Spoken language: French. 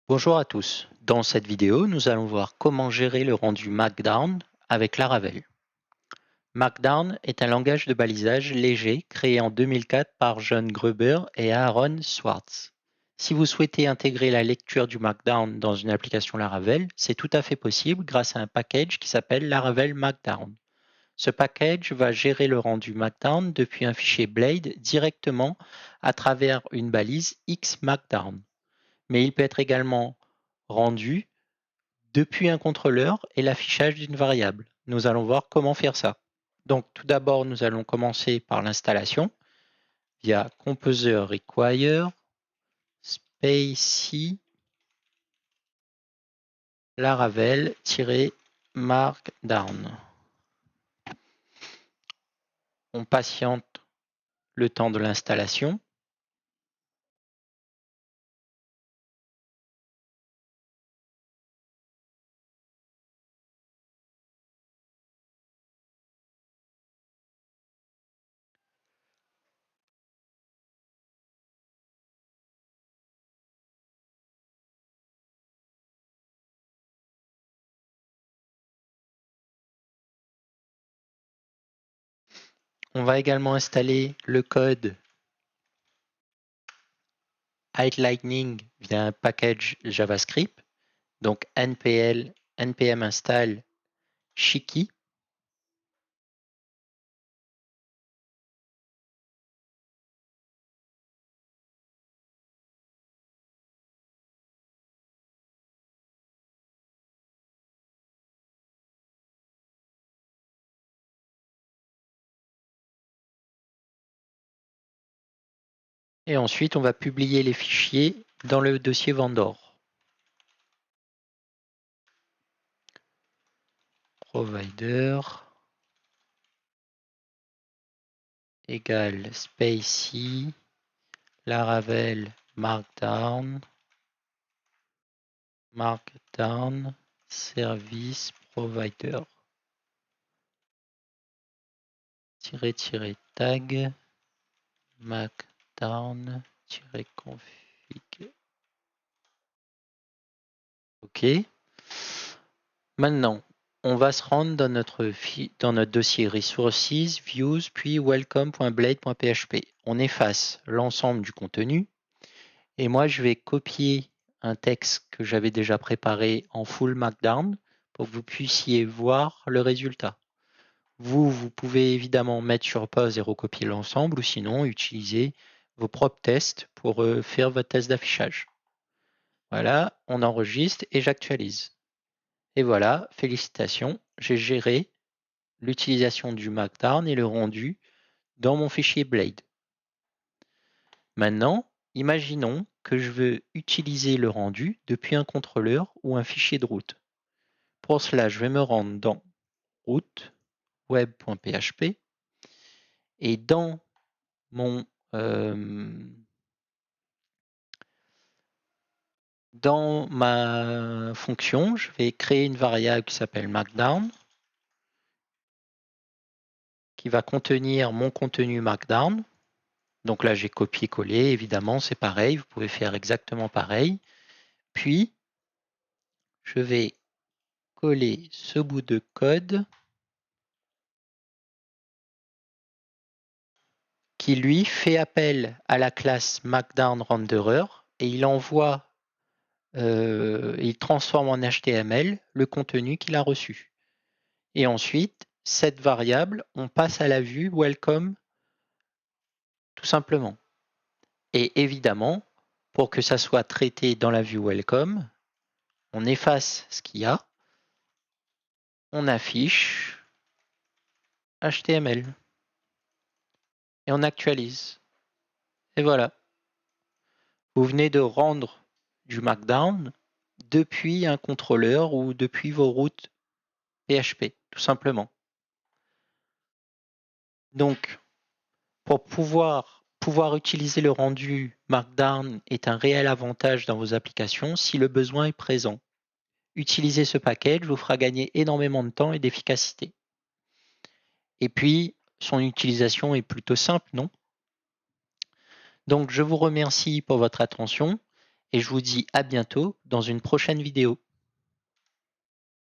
Bonjour à tous. Dans cette vidéo, nous allons voir comment gérer le rendu Markdown avec Laravel. Markdown est un langage de balisage léger créé en 2004 par John Gruber et Aaron Swartz. Si vous souhaitez intégrer la lecture du Markdown dans une application Laravel, c'est tout à fait possible grâce à un package qui s'appelle Laravel Markdown. Ce package va gérer le rendu Markdown depuis un fichier Blade directement à travers une balise Xmarkdown. Mais il peut être également rendu depuis un contrôleur et l'affichage d'une variable. Nous allons voir comment faire ça. Donc tout d'abord, nous allons commencer par l'installation via Composer Require space Laravel-Markdown. On patiente le temps de l'installation. On va également installer le code Lightning via un package JavaScript, donc npm install Shiki. Et ensuite, on va publier les fichiers dans le dossier vendor. Provider égale spacey Laravel Markdown service provider tag markdown config. OK. Maintenant, on va se rendre dans notre dossier resources, views, puis welcome.blade.php. On efface l'ensemble du contenu. Et moi, je vais copier un texte que j'avais déjà préparé en full Markdown pour que vous puissiez voir le résultat. Vous pouvez évidemment mettre sur pause et recopier l'ensemble ou sinon utiliser vos propres tests pour faire votre test d'affichage. Voilà, on enregistre et j'actualise. Et voilà, félicitations, j'ai géré l'utilisation du Markdown et le rendu dans mon fichier Blade. Maintenant, imaginons que je veux utiliser le rendu depuis un contrôleur ou un fichier de route. Pour cela, je vais me rendre dans route web.php et dans ma fonction, je vais créer une variable qui s'appelle Markdown qui va contenir mon contenu Markdown. Donc là, j'ai copié-collé, évidemment, c'est pareil, vous pouvez faire exactement pareil. Puis, je vais coller ce bout de code qui, lui, fait appel à la classe Markdown Renderer et il transforme en HTML le contenu qu'il a reçu. Et ensuite, cette variable, on passe à la vue Welcome tout simplement. Et évidemment, pour que ça soit traité dans la vue Welcome, on efface ce qu'il y a, on affiche HTML et on actualise. Et voilà. Vous venez de rendre du Markdown depuis un contrôleur ou depuis vos routes PHP, tout simplement. Donc, pour pouvoir utiliser le rendu Markdown est un réel avantage dans vos applications si le besoin est présent. Utiliser ce package vous fera gagner énormément de temps et d'efficacité. Et puis, son utilisation est plutôt simple, non? Donc, je vous remercie pour votre attention et je vous dis à bientôt dans une prochaine vidéo.